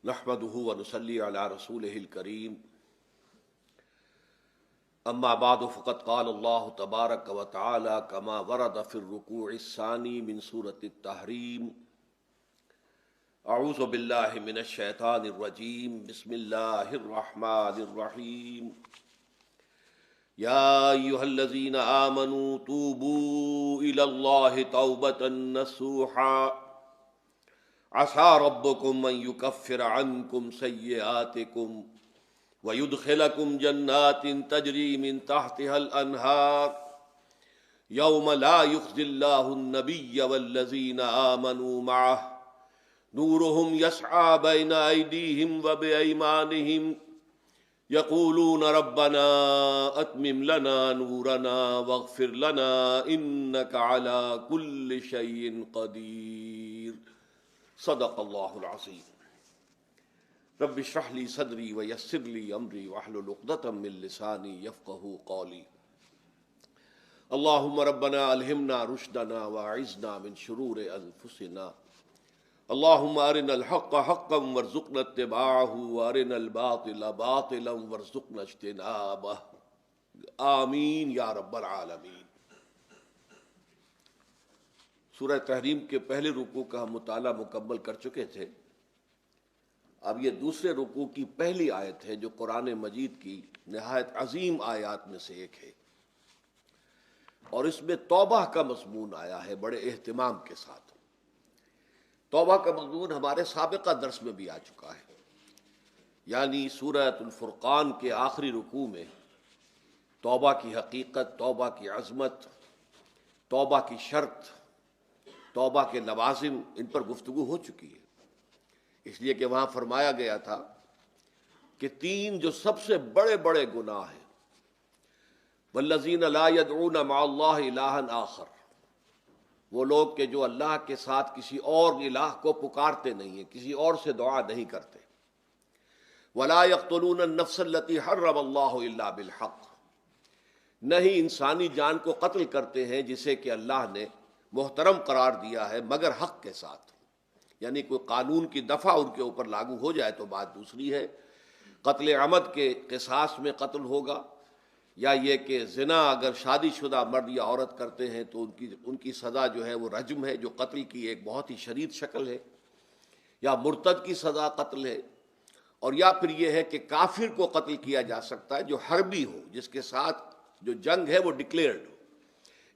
نحمده ونصلي على رسوله الكريم اما بعد فقد قال الله تبارك وتعالى كما ورد في الركوع الثاني من سورة التحريم اعوذ بالله من الشيطان الرجيم بسم الله الرحمن الرحيم يا ايها الذين آمنوا توبوا الى الله توبة نصوحا عسى ربكم ان يكفر عنكم سيئاتكم ويدخلكم جنات تجري من تحتها الانهار يوم لا يخزي الله النبي والذين آمنوا معه نورهم يسعى بين ايديهم وبايمانهم يقولون ربنا اتمم لنا نورنا واغفر لنا انك على كل شيء قدير صدق اللہ العظیم رب اشرح لی صدری ویسر لی امری واحلل عقدۃ من لسانی یفقہوا قولی اللہم ربنا الہمنا رشدنا واعذنا من شرور انفسنا اللہم ارنا الحق حقا وارزقنا اتباعہ وارنا الباطل باطلا وارزقنا اجتنابہ آمین یا رب العالمین۔ سورہ تحریم کے پہلے رکوع کا ہم مطالعہ مکمل کر چکے تھے۔ اب یہ دوسرے رکوع کی پہلی آیت ہے جو قرآن مجید کی نہایت عظیم آیات میں سے ایک ہے، اور اس میں توبہ کا مضمون آیا ہے بڑے اہتمام کے ساتھ۔ توبہ کا مضمون ہمارے سابقہ درس میں بھی آ چکا ہے، یعنی سورۃ الفرقان کے آخری رکوع میں توبہ کی حقیقت، توبہ کی عظمت، توبہ کی شرط، توبہ کے لوازم، ان پر گفتگو ہو چکی ہے۔ اس لیے کہ وہاں فرمایا گیا تھا کہ تین جو سب سے بڑے بڑے گناہ ہیں، والذین لا يدعون مع اللہ الہا آخر، وہ لوگ کہ جو اللہ کے ساتھ کسی اور الہ کو پکارتے نہیں ہیں، کسی اور سے دعا نہیں کرتے، ولا يقتلون النفس التي حرم اللہ الا بالحق، نہ ہی انسانی جان کو قتل کرتے ہیں جسے کہ اللہ نے محترم قرار دیا ہے مگر حق کے ساتھ، یعنی کوئی قانون کی دفعہ ان کے اوپر لاگو ہو جائے تو بات دوسری ہے۔ قتل عمد کے قصاص میں قتل ہوگا، یا یہ کہ زنا اگر شادی شدہ مرد یا عورت کرتے ہیں تو ان کی سزا جو ہے وہ رجم ہے، جو قتل کی ایک بہت ہی شدید شکل ہے، یا مرتد کی سزا قتل ہے، اور یا پھر یہ ہے کہ کافر کو قتل کیا جا سکتا ہے جو حربی ہو، جس کے ساتھ جو جنگ ہے وہ ڈکلیئرڈ ہو۔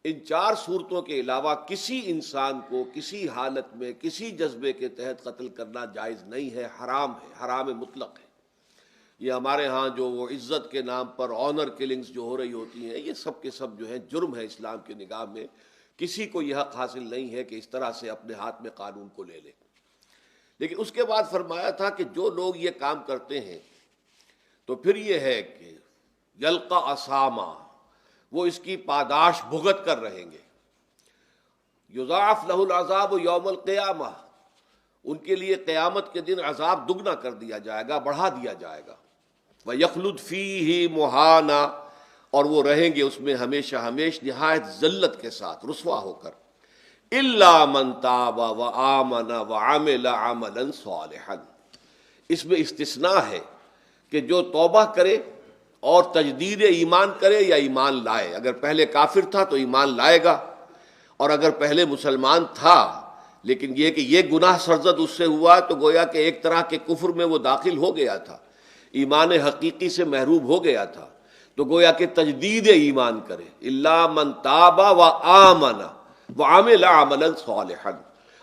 ان چار صورتوں کے علاوہ کسی انسان کو کسی حالت میں کسی جذبے کے تحت قتل کرنا جائز نہیں ہے، حرام ہے، حرام مطلق ہے۔ یہ ہمارے ہاں جو وہ عزت کے نام پر آنر کلنگز جو ہو رہی ہوتی ہیں، یہ سب کے سب جو ہیں جرم ہے اسلام کی نگاہ میں۔ کسی کو یہ حق حاصل نہیں ہے کہ اس طرح سے اپنے ہاتھ میں قانون کو لے لے۔ لیکن اس کے بعد فرمایا تھا کہ جو لوگ یہ کام کرتے ہیں تو پھر یہ ہے کہ یلقا اسامہ، وہ اس کی پاداش بھگت کر رہیں گے۔ یضاعف لہ العذاب یوم القیامہ، ان کے لیے قیامت کے دن عذاب دگنا کر دیا جائے گا، بڑھا دیا جائے گا۔ وَيَخْلُدْ فِيهِ مُهَانًا، اور وہ رہیں گے اس میں ہمیشہ ہمیش نہایت ذلت کے ساتھ، رسوا ہو کر۔ إِلَّا مَن تَابَ وَآمَنَ وَعَمِلَ عَمَلًا صَالِحًا، اس میں استثناء ہے کہ جو توبہ کرے اور تجدید ایمان کرے یا ایمان لائے۔ اگر پہلے کافر تھا تو ایمان لائے گا، اور اگر پہلے مسلمان تھا لیکن یہ کہ یہ گناہ سرزد اس سے ہوا تو گویا کہ ایک طرح کے کفر میں وہ داخل ہو گیا تھا، ایمان حقیقی سے محروم ہو گیا تھا، تو گویا کہ تجدید ایمان کرے۔ الا من تاب وآمن وعمل عملا صالحا،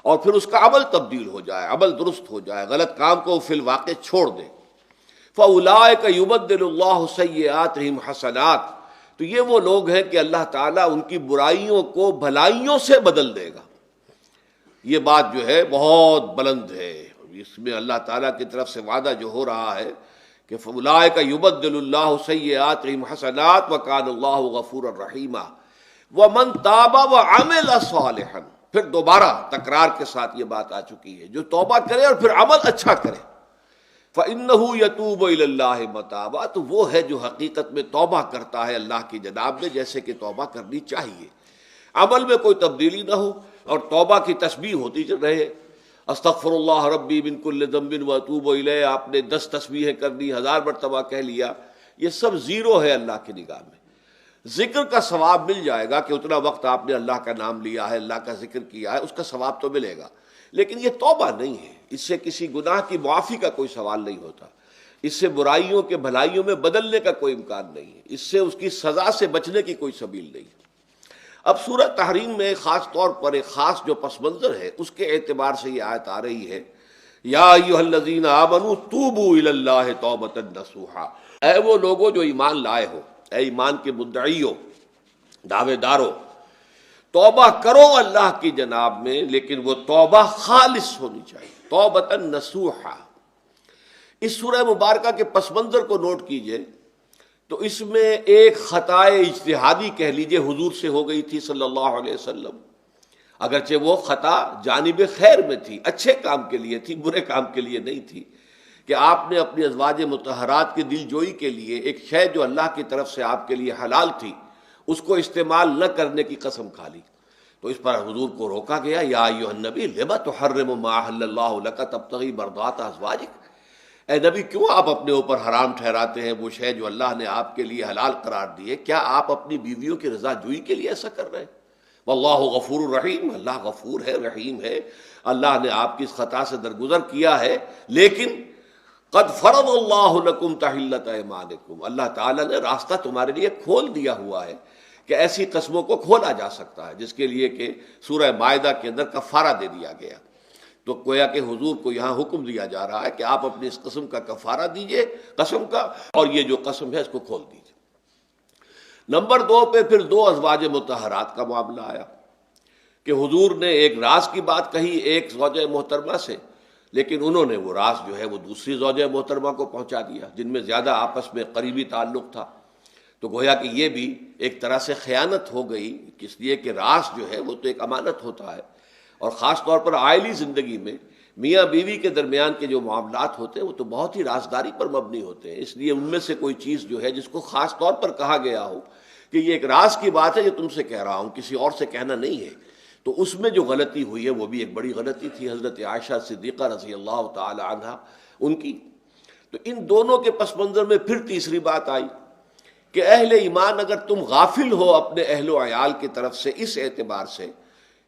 اور پھر اس کا عمل تبدیل ہو جائے، عمل درست ہو جائے، غلط کام کو فی الواقع چھوڑ دے۔ فَأُولَٰئِكَ يُبَدِّلُ اللَّهُ سَيِّئَاتِهِمْ حَسَنَاتٍ، تو یہ وہ لوگ ہیں کہ اللہ تعالیٰ ان کی برائیوں کو بھلائیوں سے بدل دے گا۔ یہ بات جو ہے بہت بلند ہے، اس میں اللہ تعالیٰ کی طرف سے وعدہ جو ہو رہا ہے کہ فَأُولَٰئِكَ يُبَدِّلُ اللَّهُ سَيِّئَاتِهِمْ حَسَنَاتٍ وَكَانَ اللَّهُ غَفُورًا رَحِيمًا وَمَن تَابَ وَعَمِلَ صَالِحًا، پھر دوبارہ تکرار کے ساتھ یہ بات آ چکی ہے، جو توبہ کرے اور پھر عمل اچھا کرے، فَإِنَّهُ يَتُوبُ إِلَى اللَّهِ مَتَابًا، تو وہ ہے جو حقیقت میں توبہ کرتا ہے اللہ کی جناب میں جیسے کہ توبہ کرنی چاہیے، عمل میں کوئی تبدیلی نہ ہو اور توبہ کی تسبیح ہوتی رہے استغفر اللہ ربی من کل ذنب واتوب الیہ آپ نے 10 تسبیحیں کر دی، 1000 مرتبہ کہہ لیا، یہ سب زیرو ہے اللہ کی نگاہ میں۔ ذکر کا ثواب مل جائے گا کہ اتنا وقت آپ نے اللہ کا نام لیا ہے، اللہ کا ذکر کیا ہے، اس کا ثواب تو ملے گا، لیکن یہ توبہ نہیں ہے، اس سے کسی گناہ کی معافی کا کوئی سوال نہیں ہوتا، اس سے برائیوں کے بھلائیوں میں بدلنے کا کوئی امکان نہیں ہے، اس سے اس کی سزا سے بچنے کی کوئی سبیل نہیں ہے۔ اب سورہ تحریم میں خاص طور پر ایک خاص جو پس منظر ہے اس کے اعتبار سے یہ آیت آ رہی ہے، یا ایھا الذین آمنوا توبوا الی اللہ توبۃ نصوحا، اے وہ لوگوں جو ایمان لائے ہو، اے ایمان کے مدعیو، دعوے دارو، توبہ کرو اللہ کی جناب میں، لیکن وہ توبہ خالص ہونی چاہیے، توبۃ نصوحا۔ اس سورہ مبارکہ کے پس منظر کو نوٹ کیجئے تو اس میں ایک خطائے اجتہادی کہہ لیجئے حضور سے ہو گئی تھی صلی اللہ علیہ وسلم، اگرچہ وہ خطا جانب خیر میں تھی، اچھے کام کے لیے تھی، برے کام کے لیے نہیں تھی، کہ آپ نے اپنی ازواج مطہرات کی دل جوئی کے لیے ایک شے جو اللہ کی طرف سے آپ کے لیے حلال تھی اس کو استعمال نہ کرنے کی قسم کھا لی، تو اس پر حضور کو روکا گیا، یا ایھا النبی لم تحرم ما احل اللہ لک تبتغی مرضات ازواجک، اے نبی کیوں آپ اپنے اوپر حرام ٹھہراتے ہیں وہ شے جو اللہ نے آپ کے لیے حلال قرار دی ہے؟ کیا آپ اپنی بیویوں کی رضا جوئی کے لیے ایسا کر رہے ہیں؟ واللہ غفور الرحیم، اللہ غفور ہے، رحیم ہے، اللہ نے آپ کی اس خطا سے درگزر کیا ہے، لیکن قد فرض اللہ لکم تحلۃ ایمانکم، اللہ تعالیٰ نے راستہ تمہارے لیے کھول دیا ہوا ہے کہ ایسی قسموں کو کھولا جا سکتا ہے، جس کے لیے کہ سورہ مائدہ کے اندر کفارہ دے دیا گیا۔ تو گویا کہ حضور کو یہاں حکم دیا جا رہا ہے کہ آپ اپنی اس قسم کا کفارہ دیجئے، قسم کا، اور یہ جو قسم ہے اس کو کھول دیجئے۔ نمبر 2 پہ پھر 2 ازواج مطہرات کا معاملہ آیا کہ حضور نے ایک راز کی بات کہی ایک زوجہ محترمہ سے، لیکن انہوں نے وہ راز جو ہے وہ دوسری زوجہ محترمہ کو پہنچا دیا جن میں زیادہ آپس میں قریبی تعلق تھا، تو گویا کہ یہ بھی ایک طرح سے خیانت ہو گئی، اس لیے کہ راز جو ہے وہ تو ایک امانت ہوتا ہے، اور خاص طور پر عائلی زندگی میں میاں بیوی کے درمیان کے جو معاملات ہوتے ہیں وہ تو بہت ہی رازداری پر مبنی ہوتے ہیں، اس لیے ان میں سے کوئی چیز جو ہے جس کو خاص طور پر کہا گیا ہو کہ یہ ایک راز کی بات ہے جو تم سے کہہ رہا ہوں، کسی اور سے کہنا نہیں ہے، تو اس میں جو غلطی ہوئی ہے وہ بھی ایک بڑی غلطی تھی حضرت عائشہ صدیقہ رضی اللہ تعالی عنہا ان کی۔ تو ان دونوں کے پس منظر میں پھر تیسری بات آئی کہ اہل ایمان اگر تم غافل ہو اپنے اہل و عیال کی طرف سے اس اعتبار سے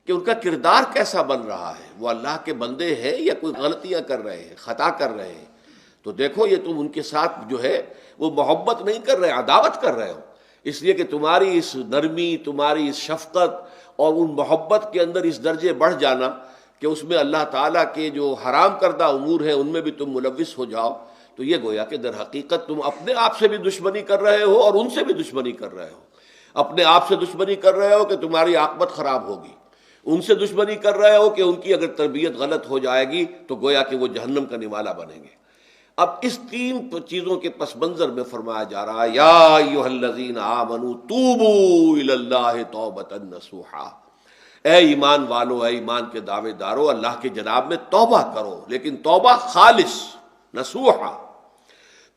کہ ان کا کردار کیسا بن رہا ہے، وہ اللہ کے بندے ہیں یا کوئی غلطیاں کر رہے ہیں، خطا کر رہے ہیں، تو دیکھو یہ تم ان کے ساتھ جو ہے وہ محبت نہیں کر رہے، عداوت کر رہے ہو، اس لیے کہ تمہاری اس نرمی، تمہاری اس شفقت اور ان محبت کے اندر اس درجے بڑھ جانا کہ اس میں اللہ تعالیٰ کے جو حرام کردہ امور ہیں ان میں بھی تم ملوث ہو جاؤ، تو یہ گویا کہ در حقیقت تم اپنے آپ سے بھی دشمنی کر رہے ہو اور ان سے بھی دشمنی کر رہے ہو، اپنے آپ سے دشمنی کر رہے ہو کہ تمہاری عاقبت خراب ہوگی، ان سے دشمنی کر رہے ہو کہ ان کی اگر تربیت غلط ہو جائے گی تو گویا کہ وہ جہنم کا نوالا بنیں گے۔ اب اس 3 چیزوں کے پس منظر میں فرمایا جا رہا ہے، یا ایھا الذین آمنوا توبوا الی اللہ توبۃ نصوحا، اے ایمان والو، اے ایمان کے دعوے دارو، اللہ کے جناب میں توبہ کرو، لیکن توبہ خالص، نصوحا۔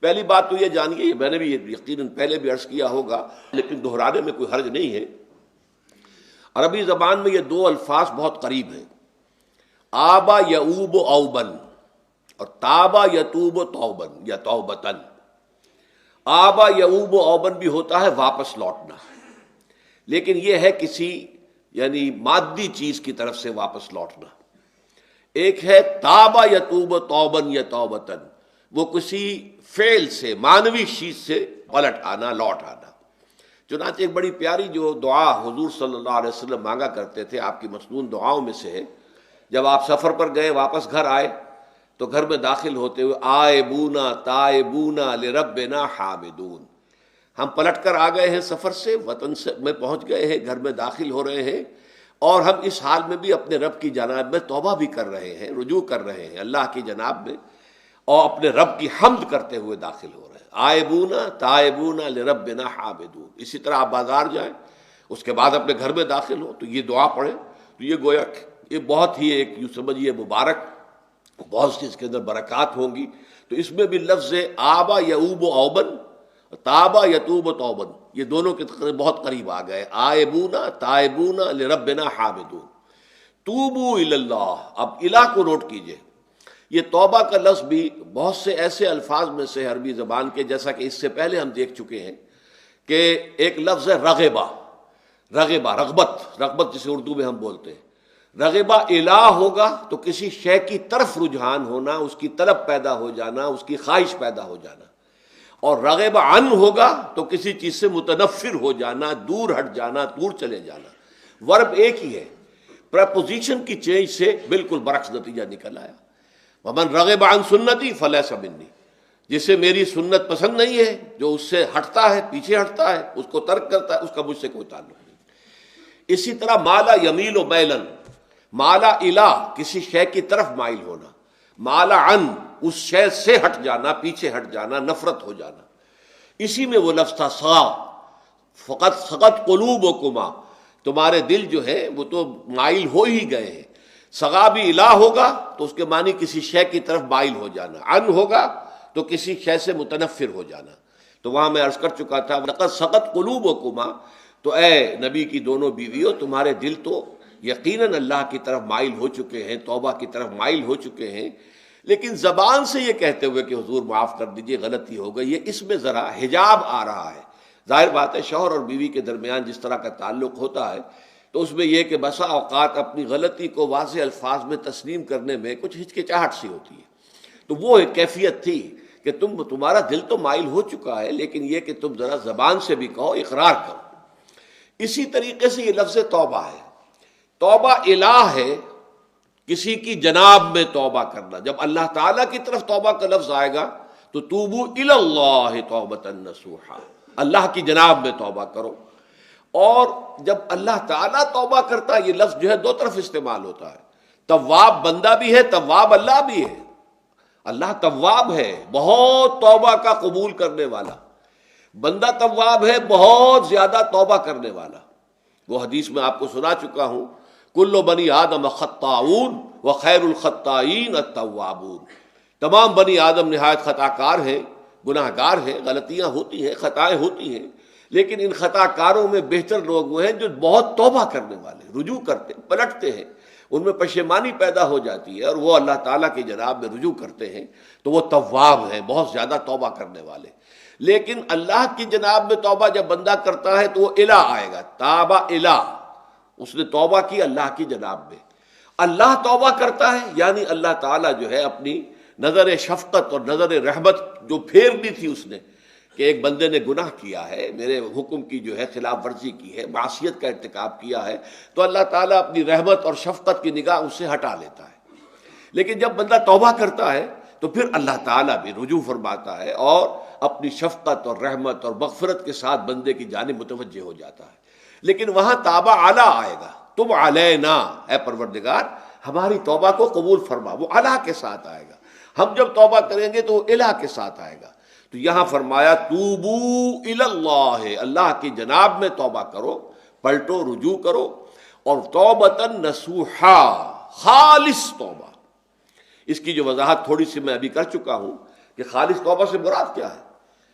پہلی بات تو یہ جانیے، میں نے بھی یقیناً پہلے بھی عرض کیا ہوگا لیکن دہرانے میں کوئی حرج نہیں ہے، عربی زبان میں یہ 2 الفاظ بہت قریب ہیں، آبا یعوب اوبن اور تابا یتوب توبن یا توبتن۔ آبا یعوب اوبن بھی ہوتا ہے واپس لوٹنا، لیکن یہ ہے کسی یعنی مادی چیز کی طرف سے واپس لوٹنا۔ ایک ہے تابا یتوب توبن یا توبتن، وہ کسی فعل سے، معنوی چیز سے پلٹ آنا، لوٹ آنا۔ چنانچہ ایک بڑی پیاری جو دعا حضور صلی اللہ علیہ وسلم مانگا کرتے تھے، آپ کی مسنون دعاؤں میں سے ہے، جب آپ سفر پر گئے واپس گھر آئے تو گھر میں داخل ہوتے ہوئے آئبونا تائبونا لربنا حامدون، ہم پلٹ کر آ گئے ہیں سفر سے، وطن سے میں پہنچ گئے ہیں، گھر میں داخل ہو رہے ہیں، اور ہم اس حال میں بھی اپنے رب کی جناب میں توبہ بھی کر رہے ہیں، رجوع کر رہے ہیں اللہ کی جناب میں، اور اپنے رب کی حمد کرتے ہوئے داخل ہو رہے ہیں۔ آئبونا تائبونا لربنا حامدون۔ اسی طرح آپ بازار جائیں، اس کے بعد اپنے گھر میں داخل ہو تو یہ دعا پڑھیں، تو یہ گویا یہ بہت ہی ایک یوں سمجھیے مبارک، بہت سی اس کے اندر برکات ہوں گی۔ تو اس میں بھی لفظ آبا یعوب اوبن، تابا یتوب توبن، یہ دونوں کے بہت قریب آ گئے، آئبونا تائبونا لربنا حامدون۔ توبو الی اللہ، اب الہ کو نوٹ کیجئے، یہ توبہ کا لفظ بھی بہت سے ایسے الفاظ میں سے عربی زبان کے، جیسا کہ اس سے پہلے ہم دیکھ چکے ہیں کہ ایک لفظ ہے رغبہ، رغبت جسے اردو میں ہم بولتے ہیں۔ رغبہ الہ ہوگا تو کسی شے کی طرف رجحان ہونا، اس کی طلب پیدا ہو جانا، اس کی خواہش پیدا ہو جانا، اور رغب عن ہوگا تو کسی چیز سے متنفر ہو جانا، دور ہٹ جانا، دور چلے جانا۔ ورب ایک ہی ہے، پریپوزیشن کی چینج سے بالکل برعکس نتیجہ نکل آیا۔ ومن رغب عن سنتی فلیس منی، جسے میری سنت پسند نہیں ہے، جو اس سے ہٹتا ہے، پیچھے ہٹتا ہے، اس کو ترک کرتا ہے، اس کا مجھ سے کوئی تعلق نہیں۔ اسی طرح مالا یمیل و میلن، مالا الہ کسی شے کی طرف مائل ہونا، مالا عن اس شے سے ہٹ جانا، پیچھے ہٹ جانا، نفرت ہو جانا۔ اسی میں وہ لفظ تھا سغا، فقط سغت قلوبکما، تمہارے دل جو ہے وہ تو مائل ہو ہی گئے ہیں۔ سغا بھی الہ ہوگا تو اس کے معنی کسی شے کی طرف مائل ہو جانا، عن ہوگا تو کسی شے سے متنفر ہو جانا۔ تو وہاں میں عرض کر چکا تھا لقد سغت قلوبکما، تو اے نبی کی دونوں بیویوں، تمہارے دل تو یقیناً اللہ کی طرف مائل ہو چکے ہیں، توبہ کی طرف مائل ہو چکے ہیں، لیکن زبان سے یہ کہتے ہوئے کہ حضور معاف کر دیجئے غلطی ہو گئی ہے، اس میں ذرا حجاب آ رہا ہے۔ ظاہر بات ہے شوہر اور بیوی کے درمیان جس طرح کا تعلق ہوتا ہے تو اس میں یہ کہ بسا اوقات اپنی غلطی کو واضح الفاظ میں تسلیم کرنے میں کچھ ہچکچاہٹ سی ہوتی ہے۔ تو وہ ایک کیفیت تھی کہ تمہارا دل تو مائل ہو چکا ہے، لیکن یہ کہ تم ذرا زبان سے بھی کہو، اقرار کرو۔ اسی طریقے سے یہ لفظ توبہ ہے، توبہ الہ ہے، کسی کی جناب میں توبہ کرنا۔ جب اللہ تعالیٰ کی طرف توبہ کا لفظ آئے گا تو توبو الی اللہ توبۃ نصوحا، اللہ کی جناب میں توبہ کرو۔ اور جب اللہ تعالیٰ توبہ کرتا ہے، یہ لفظ جو ہے دو طرف استعمال ہوتا ہے، تواب بندہ بھی ہے، تواب اللہ بھی ہے۔ اللہ تواب ہے، بہت توبہ کا قبول کرنے والا، بندہ تواب ہے، بہت زیادہ توبہ کرنے والا۔ وہ حدیث میں آپ کو سنا چکا ہوں، کل بنی آدم خطاؤون وخیر الخطائین التوابون، تمام بنی آدم نہایت خطا کار ہیں، گناہ گار ہیں، غلطیاں ہوتی ہیں، خطائیں ہوتی ہیں، لیکن ان خطا کاروں میں بہتر لوگ وہ ہیں جو بہت توبہ کرنے والے، رجوع کرتے ہیں، پلٹتے ہیں، ان میں پشیمانی پیدا ہو جاتی ہے اور وہ اللہ تعالیٰ کی جناب میں رجوع کرتے ہیں، تو وہ تواب ہیں، بہت زیادہ توبہ کرنے والے۔ لیکن اللہ کی جناب میں توبہ جب بندہ کرتا ہے تو وہ الہ آئے گا، تابہ الہ، اس نے توبہ کی اللہ کی جناب میں۔ اللہ توبہ کرتا ہے یعنی اللہ تعالیٰ جو ہے اپنی نظر شفقت اور نظر رحمت جو پھیرنی تھی اس نے، کہ ایک بندے نے گناہ کیا ہے، میرے حکم کی جو ہے خلاف ورزی کی ہے، معصیت کا ارتکاب کیا ہے، تو اللہ تعالیٰ اپنی رحمت اور شفقت کی نگاہ اس سے ہٹا لیتا ہے۔ لیکن جب بندہ توبہ کرتا ہے تو پھر اللہ تعالیٰ بھی رجوع فرماتا ہے اور اپنی شفقت اور رحمت اور مغفرت کے ساتھ بندے کی جانب متوجہ ہو جاتا ہے۔ لیکن وہاں تابہ اعلیٰ آئے گا، تب علینا، اے پروردگار ہماری توبہ کو قبول فرما، وہ الہ کے ساتھ آئے گا۔ ہم جب توبہ کریں گے تو وہ الہ کے ساتھ آئے گا۔ تو یہاں فرمایا توبو الی اللہ، اللہ کی جناب میں توبہ کرو، پلٹو، رجوع کرو، اور توبۃ نصوحا، خالص توبہ۔ اس کی جو وضاحت تھوڑی سی میں ابھی کر چکا ہوں کہ خالص توبہ سے مراد کیا ہے۔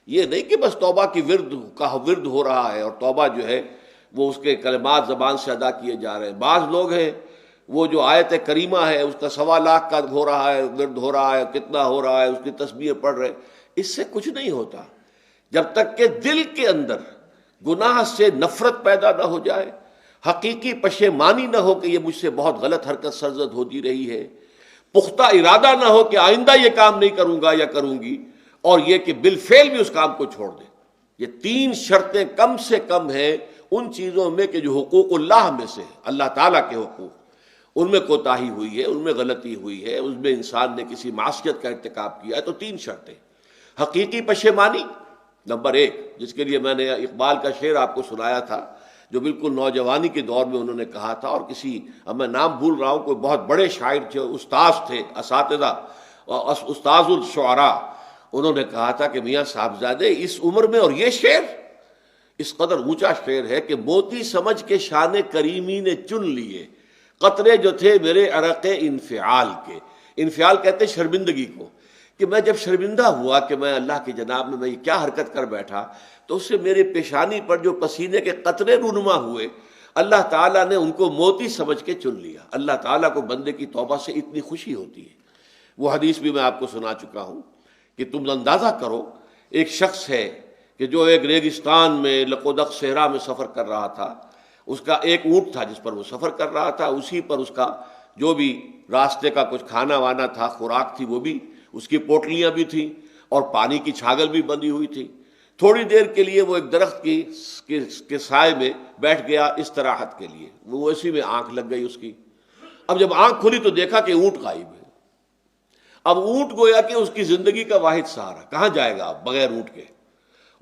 یہ نہیں کہ بس توبہ کی ورد ہو رہا ہے اور توبہ جو ہے وہ اس کے کلمات زبان سے ادا کیے جا رہے ہیں۔ بعض لوگ ہیں وہ جو آیت کریمہ ہے اس کا 1.25 لاکھ کا ہو رہا ہے، ورد ہو رہا ہے، کتنا ہو رہا ہے، اس کی تسبیح پڑھ رہے، اس سے کچھ نہیں ہوتا جب تک کہ دل کے اندر گناہ سے نفرت پیدا نہ ہو جائے، حقیقی پشیمانی نہ ہو کہ یہ مجھ سے بہت غلط حرکت سرزد ہوتی رہی ہے، پختہ ارادہ نہ ہو کہ آئندہ یہ کام نہیں کروں گا یا کروں گی، اور یہ کہ بالفعل بھی اس کام کو چھوڑ دے۔ یہ 3 شرطیں کم سے کم ہیں ان چیزوں میں کہ جو حقوق اللہ میں سے، اللہ تعالیٰ کے حقوق، ان میں کوتاہی ہوئی ہے، ان میں غلطی ہوئی ہے، اس میں انسان نے کسی معصیت کا ارتکاب کیا ہے، تو 3 شرطیں۔ حقیقی پشیمانی نمبر 1، جس کے لیے میں نے اقبال کا شعر آپ کو سنایا تھا، جو بالکل نوجوانی کے دور میں انہوں نے کہا تھا، اور کسی، اب میں نام بھول رہا ہوں، کوئی بہت بڑے شاعر تھے، استاذ تھے، اساتذہ، استاذ الشعراء، انہوں نے کہا تھا کہ میاں صاحبزادے اس عمر میں اور یہ شعر، اس قدر اونچا شعر ہے کہ موتی سمجھ کے شان کریمی نے چن لیے قطرے جو تھے میرے عرق انفعال کے۔ انفعال کہتے شرمندگی کو، کہ میں جب شرمندہ ہوا کہ میں اللہ کی جناب میں یہ کیا حرکت کر بیٹھا، تو اس سے میرے پیشانی پر جو پسینے کے قطرے رونما ہوئے، اللہ تعالیٰ نے ان کو موتی سمجھ کے چن لیا۔ اللہ تعالیٰ کو بندے کی توبہ سے اتنی خوشی ہوتی ہے۔ وہ حدیث بھی میں آپ کو سنا چکا ہوں کہ تم اندازہ کرو، ایک شخص ہے کہ جو ایک ریگستان میں لقودق صحرا میں سفر کر رہا تھا، اس کا ایک اونٹ تھا جس پر وہ سفر کر رہا تھا، اسی پر اس کا جو بھی راستے کا کچھ کھانا وانا تھا، خوراک تھی، وہ بھی اس کی پوٹلیاں بھی تھیں اور پانی کی چھاگل بھی بندھی ہوئی تھی۔ تھوڑی دیر کے لیے وہ ایک درخت کے سائے میں بیٹھ گیا استراحت کے لیے، وہ اسی میں آنکھ لگ گئی اس کی۔ اب جب آنکھ کھلی تو دیکھا کہ اونٹ غائب ہے۔ اب اونٹ گویا کہ اس کی زندگی کا واحد سہارا، کہاں جائے گا اب بغیر اونٹ کے؟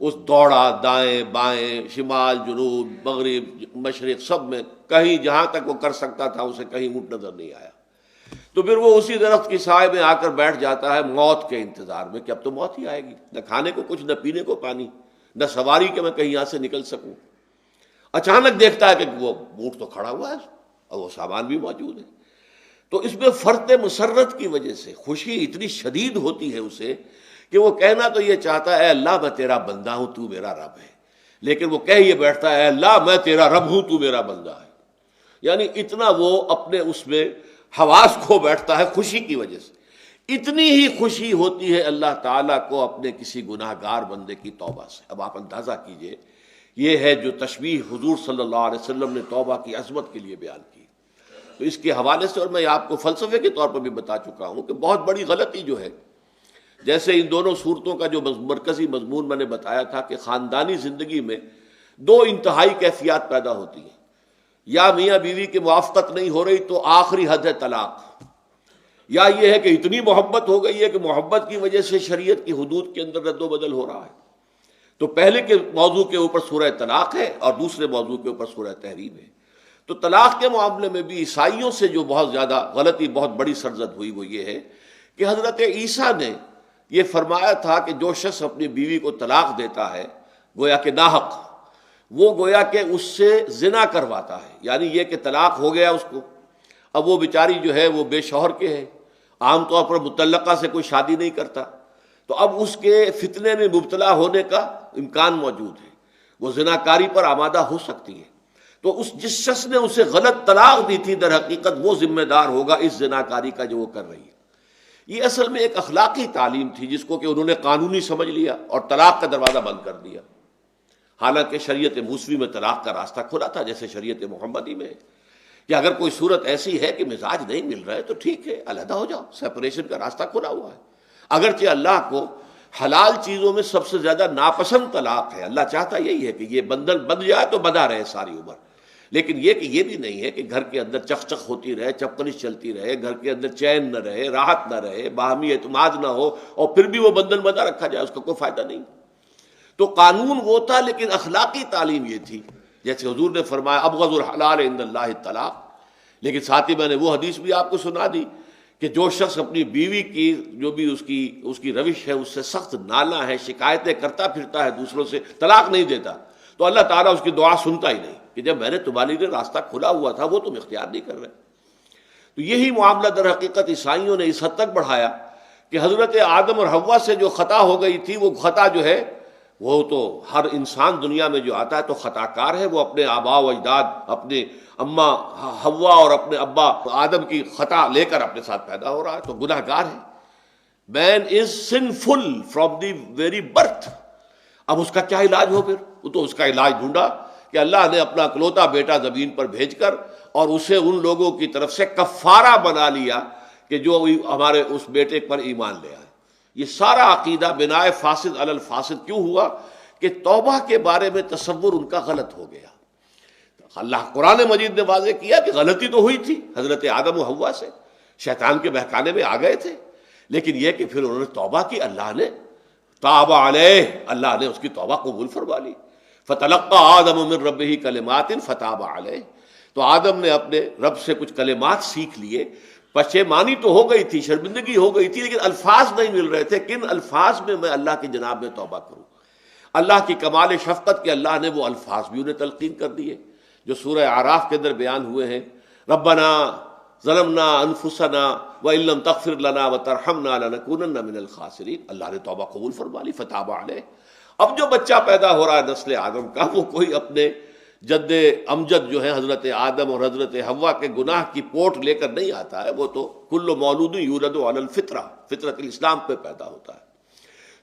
اس دوڑا دائیں بائیں، شمال جنوب مغرب مشرق، سب میں کہیں جہاں تک وہ کر سکتا تھا اسے کہیں اونٹ نظر نہیں آیا۔ تو پھر وہ اسی درخت کی سائے میں آ کر بیٹھ جاتا ہے موت کے انتظار میں کہ اب تو موت ہی آئے گی، نہ کھانے کو کچھ، نہ پینے کو پانی، نہ سواری کہ میں کہیں یہاں سے نکل سکوں۔ اچانک دیکھتا ہے کہ وہ اونٹ تو کھڑا ہوا ہے اور وہ سامان بھی موجود ہے۔ تو اس میں فرط مسرت کی وجہ سے خوشی اتنی شدید ہوتی ہے اسے کہ وہ کہنا تو یہ چاہتا ہے اے اللہ میں تیرا بندہ ہوں، تو میرا رب ہے، لیکن وہ کہہ یہ بیٹھتا ہے اے اللہ میں تیرا رب ہوں، تو میرا بندہ ہے۔ یعنی اتنا وہ اپنے اس میں حواس کھو بیٹھتا ہے خوشی کی وجہ سے۔ اتنی ہی خوشی ہوتی ہے اللہ تعالیٰ کو اپنے کسی گناہ گار بندے کی توبہ سے۔ اب آپ اندازہ کیجئے، یہ ہے جو تشبیہ حضور صلی اللہ علیہ وسلم نے توبہ کی عظمت کے لیے بیان کی۔ تو اس کے حوالے سے، اور میں آپ کو فلسفے کے طور پر بھی بتا چکا ہوں کہ بہت بڑی غلطی جو ہے، جیسے ان دونوں صورتوں کا جو مرکزی مضمون میں نے بتایا تھا کہ خاندانی زندگی میں دو انتہائی کیفیات پیدا ہوتی ہیں، یا میاں بیوی کی موافقت نہیں ہو رہی تو آخری حد ہے طلاق، یا یہ ہے کہ اتنی محبت ہو گئی ہے کہ محبت کی وجہ سے شریعت کی حدود کے اندر رد و بدل ہو رہا ہے۔ تو پہلے کے موضوع کے اوپر سورہ طلاق ہے اور دوسرے موضوع کے اوپر سورہ تحریم ہے۔ تو طلاق کے معاملے میں بھی عیسائیوں سے جو بہت زیادہ غلطی، بہت بڑی سرزد ہوئی، وہ یہ ہے کہ حضرت عیسیٰ نے یہ فرمایا تھا کہ جو شخص اپنی بیوی کو طلاق دیتا ہے گویا کہ ناحق، وہ گویا کہ اس سے زنا کرواتا ہے۔ یعنی یہ کہ طلاق ہو گیا اس کو، اب وہ بیچاری جو ہے وہ بے شوہر کے ہے، عام طور پر مطلقہ سے کوئی شادی نہیں کرتا، تو اب اس کے فتنے میں مبتلا ہونے کا امکان موجود ہے، وہ زناکاری پر آمادہ ہو سکتی ہے۔ تو جس شخص نے اسے غلط طلاق دی تھی در حقیقت وہ ذمہ دار ہوگا اس زناکاری کا جو وہ کر رہی ہے۔ یہ اصل میں ایک اخلاقی تعلیم تھی جس کو کہ انہوں نے قانونی سمجھ لیا اور طلاق کا دروازہ بند کر دیا، حالانکہ شریعت موسوی میں طلاق کا راستہ کھلا تھا، جیسے شریعت محمدی میں کہ اگر کوئی صورت ایسی ہے کہ مزاج نہیں مل رہا ہے تو ٹھیک ہے، علیحدہ ہو جاؤ، سیپریشن کا راستہ کھلا ہوا ہے۔ اگرچہ اللہ کو حلال چیزوں میں سب سے زیادہ ناپسند طلاق ہے، اللہ چاہتا یہی ہے کہ یہ بندھن بندھ جائے تو بندھا رہے ساری عمر، لیکن یہ کہ یہ بھی نہیں ہے کہ گھر کے اندر چخ چخ ہوتی رہے، چپکلش چلتی رہے، گھر کے اندر چین نہ رہے، راحت نہ رہے، باہمی اعتماد نہ ہو اور پھر بھی وہ بندھن بندھا رکھا جائے، اس کا کوئی فائدہ نہیں۔ تو قانون وہ تھا، لیکن اخلاقی تعلیم یہ تھی، جیسے حضور نے فرمایا ابغض الحلال عند اللہ الطلاق۔ لیکن ساتھ ہی میں نے وہ حدیث بھی آپ کو سنا دی کہ جو شخص اپنی بیوی کی جو بھی اس کی روش ہے اس سے سخت نالاں ہے، شکایتیں کرتا پھرتا ہے دوسروں سے، طلاق نہیں دیتا، تو اللہ تعالیٰ اس کی دعا سنتا ہی نہیں کہ جب میں نے تمہارے لیے راستہ کھلا ہوا تھا وہ تم اختیار نہیں کر رہے۔ تو یہی معاملہ در حقیقت عیسائیوں نے اس حد تک بڑھایا کہ حضرت آدم اور حوا سے جو خطا ہو گئی تھی، وہ خطا جو ہے وہ تو ہر انسان دنیا میں جو آتا ہے تو خطا کار ہے، وہ اپنے آباء و اجداد، اپنے اماں حوا اور اپنے ابا آدم کی خطا لے کر اپنے ساتھ پیدا ہو رہا ہے، تو گناہ گار ہے۔ Man is sinful from the very birth. اب اس کا کیا علاج ہو؟ پھر وہ تو اس کا علاج ڈھونڈا کہ اللہ نے اپنا اکلوتا بیٹا زمین پر بھیج کر اور اسے ان لوگوں کی طرف سے کفارہ بنا لیا کہ جو ہمارے اس بیٹے پر ایمان لے آئے۔ یہ سارا عقیدہ بنائے فاسد علی الفاسد کیوں ہوا؟ کہ توبہ کے بارے میں تصور ان کا غلط ہو گیا۔ اللہ قرآن مجید نے واضح کیا کہ غلطی تو ہوئی تھی حضرت آدم و حوا سے، شیطان کے بہکانے میں آ گئے تھے، لیکن یہ کہ پھر انہوں نے توبہ کی، اللہ نے تاب علیہ، اللہ نے اس کی توبہ قبول فرما لی۔ فتلقى آدم من ربہ کلمات فتاب علیہ، تو آدم نے اپنے رب سے کچھ کلمات سیکھ لیے، پشیمانی تو ہو گئی تھی، شرمندگی ہو گئی تھی، لیکن الفاظ نہیں مل رہے تھے، کن الفاظ میں میں اللہ کی جناب میں توبہ کروں۔ اللہ کی کمال شفقت کے اللہ نے وہ الفاظ بھی انہیں تلقین کر دیے جو سورہ اعراف کے اندر بیان ہوئے ہیں، ربنا ظلمنا انفسنا وان لم تغفر لنا وترحمنا لنکونن من الخاسرین۔ اللہ نے توبہ قبول فرما لی، فتاب علیہ۔ اب جو بچہ پیدا ہو رہا ہے نسل آدم کا، وہ کوئی اپنے جد امجد جو ہے حضرت آدم اور حضرت حوا کے گناہ کی پوٹ لے کر نہیں آتا ہے، وہ تو کل مولود یولد علی الفطرہ، فطرت الاسلام پہ پیدا ہوتا ہے۔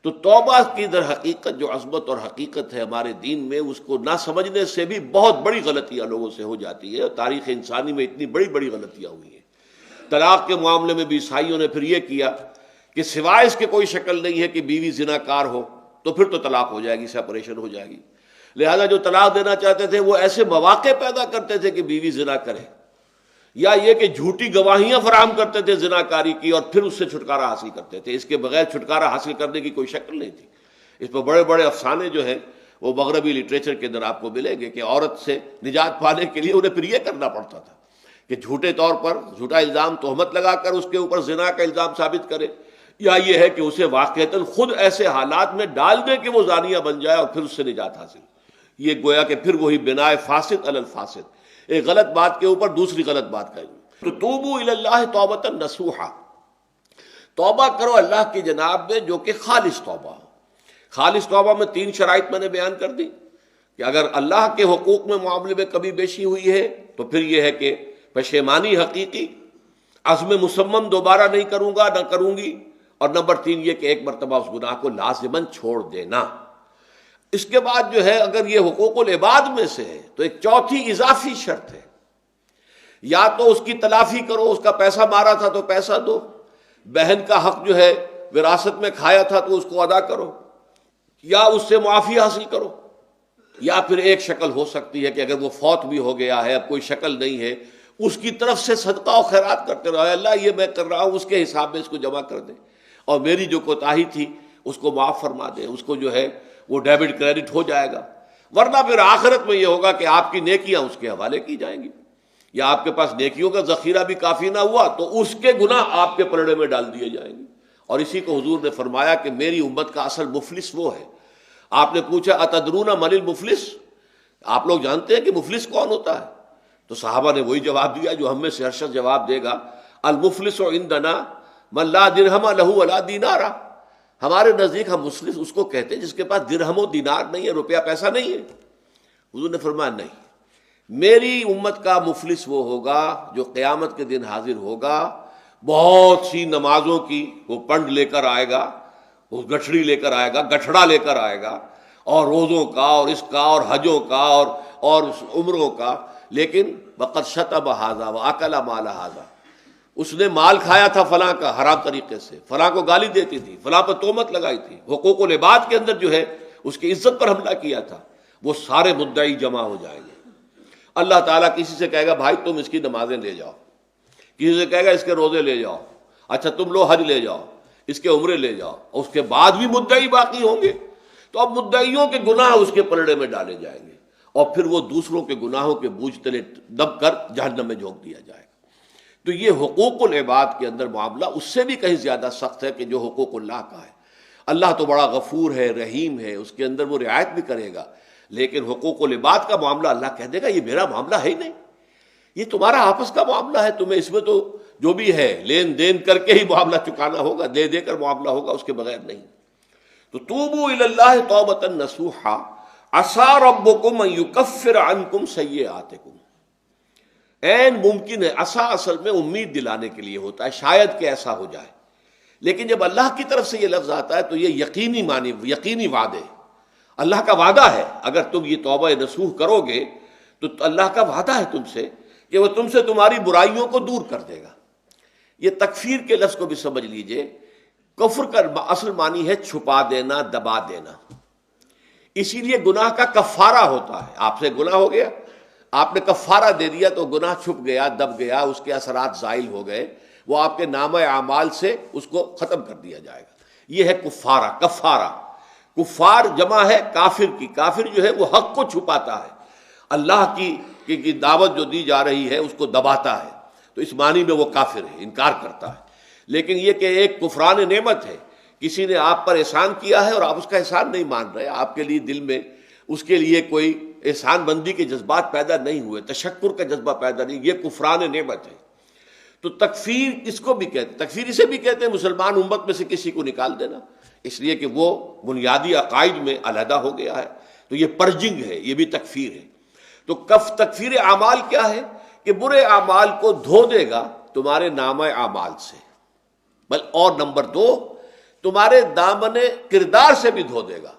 تو توبہ کی در حقیقت جو عظمت اور حقیقت ہے ہمارے دین میں، اس کو نہ سمجھنے سے بھی بہت بڑی غلطیاں لوگوں سے ہو جاتی ہے، اور تاریخ انسانی میں اتنی بڑی بڑی غلطیاں ہوئی ہیں۔ طلاق کے معاملے میں بھی عیسائیوں نے پھر یہ کیا کہ سوائے اس کے کوئی شکل نہیں ہے کہ بیوی زنا کار ہو تو پھر تو طلاق ہو جائے گی، سیپریشن ہو جائے گی، لہذا جو طلاق دینا چاہتے تھے وہ ایسے مواقع پیدا کرتے تھے کہ بیوی زنا کرے، یا یہ کہ جھوٹی گواہیاں فراہم کرتے تھے زنا کاری کی اور پھر اس سے چھٹکارا حاصل کرتے تھے۔ اس کے بغیر چھٹکارا حاصل کرنے کی کوئی شکل نہیں تھی۔ اس پر بڑے بڑے افسانے جو ہیں وہ مغربی لٹریچر کے اندر آپ کو ملیں گے کہ عورت سے نجات پانے کے لیے انہیں پھر یہ کرنا پڑتا تھا کہ جھوٹے طور پر جھوٹا الزام تہمت لگا کر اس کے اوپر زنا کا الزام ثابت کرے، یا یہ ہے کہ اسے واقعتاً خود ایسے حالات میں ڈال دے کہ وہ زانیہ بن جائے اور پھر اس سے نجات حاصل۔ یہ گویا کہ پھر وہی بنائے فاسد علی الفاسد، ایک غلط بات کے اوپر دوسری غلط بات کا۔ تو توبوا الی اللہ توبۃ نصوحا، توبہ کرو اللہ کی جناب میں جو کہ خالص توبہ ہو۔ خالص توبہ میں 3 شرائط میں نے بیان کر دی کہ اگر اللہ کے حقوق میں معاملے میں کبھی بیشی ہوئی ہے تو پھر یہ ہے کہ پشیمانی حقیقی، عزم مصمم دوبارہ نہیں کروں گا نہ کروں گی، اور نمبر 3 یہ کہ ایک مرتبہ اس گناہ کو لازماً چھوڑ دینا۔ اس کے بعد جو ہے اگر یہ حقوق العباد میں سے ہے تو ایک چوتھی اضافی شرط ہے، یا تو اس کی تلافی کرو، اس کا پیسہ مارا تھا تو پیسہ دو، بہن کا حق جو ہے وراثت میں کھایا تھا تو اس کو ادا کرو، یا اس سے معافی حاصل کرو، یا پھر ایک شکل ہو سکتی ہے کہ اگر وہ فوت بھی ہو گیا ہے، اب کوئی شکل نہیں ہے، اس کی طرف سے صدقہ و خیرات کرتے رہو، اللہ یہ میں کر رہا ہوں اس کے حساب میں اس کو جمع کر دے، اور میری جو کوتاہی تھی اس کو معاف فرما دے، اس کو جو ہے وہ ڈیبٹ کریڈٹ ہو جائے گا، ورنہ پھر آخرت میں یہ ہوگا کہ آپ کی نیکیاں اس کے حوالے کی جائیں گی، یا آپ کے پاس نیکیوں کا ذخیرہ بھی کافی نہ ہوا تو اس کے گناہ آپ کے پلڑے میں ڈال دیے جائیں گے۔ اور اسی کو حضور نے فرمایا کہ میری امت کا اصل مفلس وہ ہے۔ آپ نے پوچھا اتدرون من المفلس، آپ لوگ جانتے ہیں کہ مفلس کون ہوتا ہے؟ تو صحابہ نے وہی جواب دیا جو ہم میں سے ہر شخص جواب دے گا، المفلس عندنا من لا درہم لہ ولا دینار، ہمارے نزدیک ہم مفلس اس کو کہتے ہیں جس کے پاس درہم و دینار نہیں ہے، روپیہ پیسہ نہیں ہے۔ حضور نے فرمایا نہیں، میری امت کا مفلس وہ ہوگا جو قیامت کے دن حاضر ہوگا، بہت سی نمازوں کی وہ پنڈ لے کر آئے گا، وہ گٹھڑی لے کر آئے گا، گٹھڑا لے کر آئے گا، اور روزوں کا اور اس کا اور حجوں کا اور عمروں کا، لیکن وقد شتم ھذا واکل مال ھذا، اس نے مال کھایا تھا فلاں کا حرام طریقے سے، فلاں کو گالی دیتی تھی، فلاں پر تہمت لگائی تھی، حقوق العباد کے اندر جو ہے اس کی عزت پر حملہ کیا تھا، وہ سارے مدعی جمع ہو جائیں گے۔ اللہ تعالیٰ کسی سے کہے گا بھائی تم اس کی نمازیں لے جاؤ، کسی سے کہے گا اس کے روزے لے جاؤ، اچھا تم لو حج لے جاؤ، اس کے عمرے لے جاؤ، اور اس کے بعد بھی مدعی باقی ہوں گے، تو اب مدعیوں کے گناہ اس کے پلڑے میں ڈالے جائیں گے، اور پھر وہ دوسروں کے گناہوں کے بوجھ تلے دب کر جہنم میں جھونک دیا جائے گا۔ تو یہ حقوق العباد کے اندر معاملہ اس سے بھی کہیں زیادہ سخت ہے کہ جو حقوق اللہ کا ہے۔ اللہ تو بڑا غفور ہے، رحیم ہے، اس کے اندر وہ رعایت بھی کرے گا، لیکن حقوق العباد کا معاملہ اللہ کہہ دے گا یہ میرا معاملہ ہے ہی نہیں، یہ تمہارا آپس کا معاملہ ہے، تمہیں اس میں تو جو بھی ہے لین دین کر کے ہی معاملہ چکانا ہوگا، دے دے کر معاملہ ہوگا، اس کے بغیر نہیں۔ تو توبوا الی اللہ توبۃ نصوحا عسیٰ ربکم ان یکفر عنکم سیئاتکم، عین ممکن ہے، عسیٰ اصل میں امید دلانے کے لیے ہوتا ہے، شاید کہ ایسا ہو جائے، لیکن جب اللہ کی طرف سے یہ لفظ آتا ہے تو یہ یقینی معنی، یقینی وعدے، اللہ کا وعدہ ہے، اگر تم یہ توبہ نصوح کرو گے تو اللہ کا وعدہ ہے تم سے کہ وہ تم سے تمہاری برائیوں کو دور کر دے گا۔ یہ تکفیر کے لفظ کو بھی سمجھ لیجئے، کفر کا اصل معنی ہے چھپا دینا، دبا دینا، اسی لیے گناہ کا کفارہ ہوتا ہے۔ آپ سے گناہ ہو گیا، آپ نے کفارہ دے دیا تو گناہ چھپ گیا، دب گیا، اس کے اثرات زائل ہو گئے، وہ آپ کے نامہ اعمال سے اس کو ختم کر دیا جائے گا۔ یہ ہے کفارہ، کفارہ۔ کفار جمع ہے کافر کی، کافر جو ہے وہ حق کو چھپاتا ہے، اللہ کی دعوت جو دی جا رہی ہے اس کو دباتا ہے، تو اس معنی میں وہ کافر ہے، انکار کرتا ہے۔ لیکن یہ کہ ایک کفران نعمت ہے، کسی نے آپ پر احسان کیا ہے اور آپ اس کا احسان نہیں مان رہے، آپ کے لیے دل میں اس کے لیے کوئی احسان بندی کے جذبات پیدا نہیں ہوئے، تشکر کا جذبہ پیدا نہیں، یہ کفران نعمت ہے۔ تو تکفیر اس کو بھی کہتے ہیں، تکفیر اسے بھی کہتے ہیں مسلمان امت میں سے کسی کو نکال دینا، اس لیے کہ وہ بنیادی عقائد میں علیحدہ ہو گیا ہے، تو یہ پرجنگ ہے، یہ بھی تکفیر ہے۔ تو تکفیر اعمال کیا ہے کہ برے اعمال کو دھو دے گا تمہارے نامہ اعمال سے، بل اور نمبر دو تمہارے دامن کردار سے بھی دھو دے گا.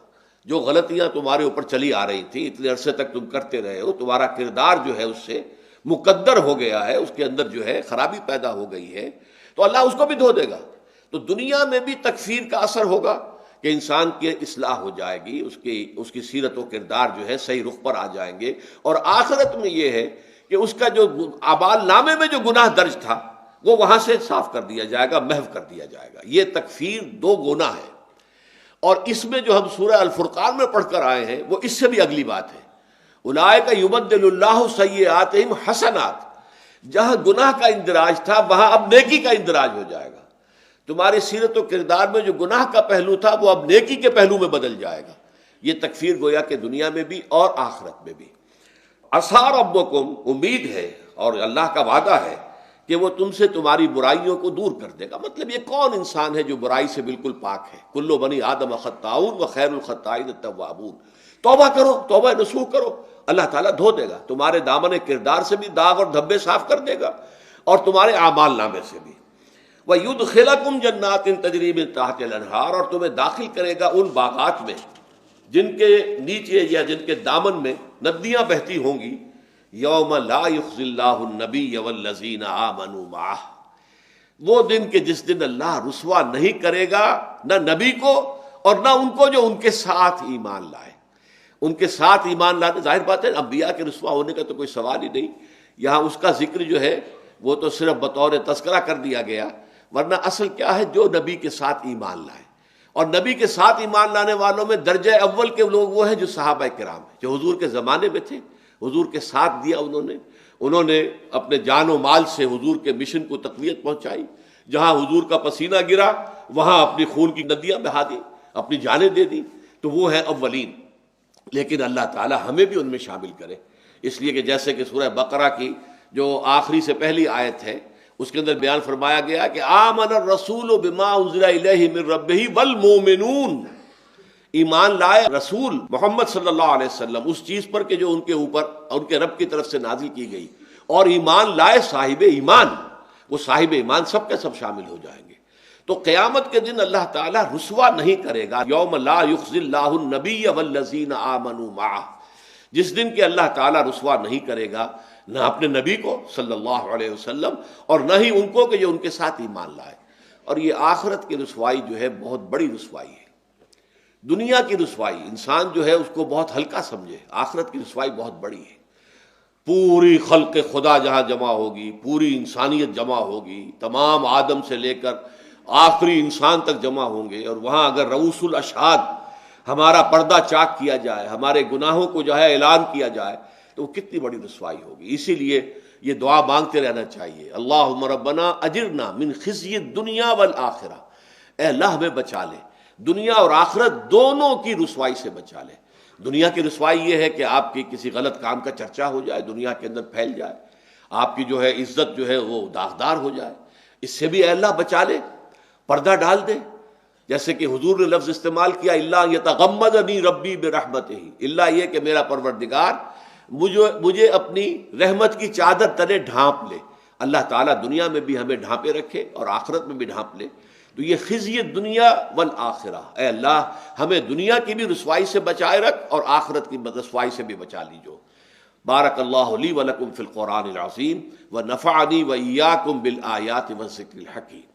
جو غلطیاں تمہارے اوپر چلی آ رہی تھی، اتنے عرصے تک تم کرتے رہے ہو، تمہارا کردار جو ہے اس سے مقدر ہو گیا ہے، اس کے اندر جو ہے خرابی پیدا ہو گئی ہے، تو اللہ اس کو بھی دھو دے گا. تو دنیا میں بھی تکفیر کا اثر ہوگا کہ انسان کی اصلاح ہو جائے گی، اس کی سیرت و کردار جو ہے صحیح رخ پر آ جائیں گے. اور آخرت میں یہ ہے کہ اس کا جو اعمال نامے میں جو گناہ درج تھا وہ وہاں سے صاف کر دیا جائے گا، محو کر دیا جائے گا. یہ تکفیر دو گناہ ہے. اور اس میں جو ہم سورہ الفرقان میں پڑھ کر آئے ہیں وہ اس سے بھی اگلی بات ہے. اولئک یبدل اللہ سیئاتہم حسنات، جہاں گناہ کا اندراج تھا وہاں اب نیکی کا اندراج ہو جائے گا. تمہاری سیرت و کردار میں جو گناہ کا پہلو تھا وہ اب نیکی کے پہلو میں بدل جائے گا. یہ تکفیر گویا کہ دنیا میں بھی اور آخرت میں بھی. عسیٰ ربکم، امید ہے اور اللہ کا وعدہ ہے کہ وہ تم سے تمہاری برائیوں کو دور کر دے گا. مطلب یہ کون انسان ہے جو برائی سے بالکل پاک ہے؟ کل بنی آدم خطاؤن و خیر الخطائین التوابون. توبہ کرو، توبہ نصوح کرو، اللہ تعالیٰ دھو دے گا. تمہارے دامن کردار سے بھی داغ اور دھبے صاف کر دے گا اور تمہارے اعمال نامے سے بھی. وَيُدْخِلَكُمْ جَنَّاتٍ تَجْرِي مِن تَحْتِهَا الْأَنْهَارُ، اور تمہیں داخل کرے گا ان باغات میں جن کے نیچے یا جن کے دامن میں ندیاں بہتی ہوں گی. یوم لا یخزی اللہ النبی والذین آمنوا معہ، وہ دن کہ جس دن اللہ رسوا نہیں کرے گا نہ نبی کو اور نہ ان کو جو ان کے ساتھ ایمان لائے. ان کے ساتھ ایمان لانے، ظاہر بات ہے انبیاء کے رسوا ہونے کا تو کوئی سوال ہی نہیں. یہاں اس کا ذکر جو ہے وہ تو صرف بطور تذکرہ کر دیا گیا، ورنہ اصل کیا ہے؟ جو نبی کے ساتھ ایمان لائے. اور نبی کے ساتھ ایمان لانے والوں میں درجہ اول کے لوگ وہ ہیں جو صحابہ کرام ہیں، جو حضور کے زمانے میں تھے، حضور کے ساتھ دیا انہوں نے اپنے جان و مال سے حضور کے مشن کو تقویت پہنچائی. جہاں حضور کا پسینہ گرا وہاں اپنی خون کی ندیاں بہا دی، اپنی جانیں دے دی. تو وہ ہیں اولین. لیکن اللہ تعالی ہمیں بھی ان میں شامل کرے، اس لیے کہ جیسے کہ سورہ بقرہ کی جو آخری سے پہلی آیت ہے اس کے اندر بیان فرمایا گیا کہ آمن الرسول بما انزل الیہ من ربہ والمؤمنون، ایمان لائے رسول محمد صلی اللہ علیہ وسلم اس چیز پر کہ جو ان کے اوپر ان کے رب کی طرف سے نازل کی گئی، اور ایمان لائے صاحب ایمان. وہ صاحب ایمان سب کے سب شامل ہو جائیں گے. تو قیامت کے دن اللہ تعالیٰ رسوا نہیں کرے گا. یوم لا یخزی اللہ النبی والذین آمنوا معہ، جس دن کہ اللہ تعالیٰ رسوا نہیں کرے گا نہ اپنے نبی کو صلی اللہ علیہ وسلم اور نہ ہی ان کو کہ جو ان کے ساتھ ایمان لائے. اور یہ آخرت کی رسوائی جو ہے بہت بڑی رسوائی ہے. دنیا کی رسوائی انسان جو ہے اس کو بہت ہلکا سمجھے، آخرت کی رسوائی بہت بڑی ہے. پوری خلق خدا جہاں جمع ہوگی، پوری انسانیت جمع ہوگی، تمام آدم سے لے کر آخری انسان تک جمع ہوں گے، اور وہاں اگر رؤوس الاشہاد ہمارا پردہ چاک کیا جائے، ہمارے گناہوں کو جو ہے اعلان کیا جائے، تو وہ کتنی بڑی رسوائی ہوگی. اسی لیے یہ دعا مانگتے رہنا چاہیے، اللہم ربنا اجرنا من خزی الدنیا والآخرہ، اے اللہ ہمیں بچا لے، دنیا اور آخرت دونوں کی رسوائی سے بچا لے. دنیا کی رسوائی یہ ہے کہ آپ کی کسی غلط کام کا چرچا ہو جائے، دنیا کے اندر پھیل جائے، آپ کی جو ہے عزت جو ہے وہ داغدار ہو جائے، اس سے بھی اے اللہ بچا لے، پردہ ڈال دے. جیسے کہ حضور نے لفظ استعمال کیا اللہ یتغمدنی ربی برحمتہ، اللہ یہ کہ میرا پروردگار مجھے اپنی رحمت کی چادر تلے ڈھانپ لے. اللہ تعالیٰ دنیا میں بھی ہمیں ڈھانپے رکھے اور آخرت میں بھی ڈھانپ لے. تو یہ خزی دنیا والآخرہ، اے اللہ ہمیں دنیا کی بھی رسوائی سے بچائے رکھ اور آخرت کی رسوائی سے بھی بچا لیجو. بارک اللہ لی ولکم فی القرآن العظیم ونفعنی وإیاکم بالآیات والذکر الحکیم.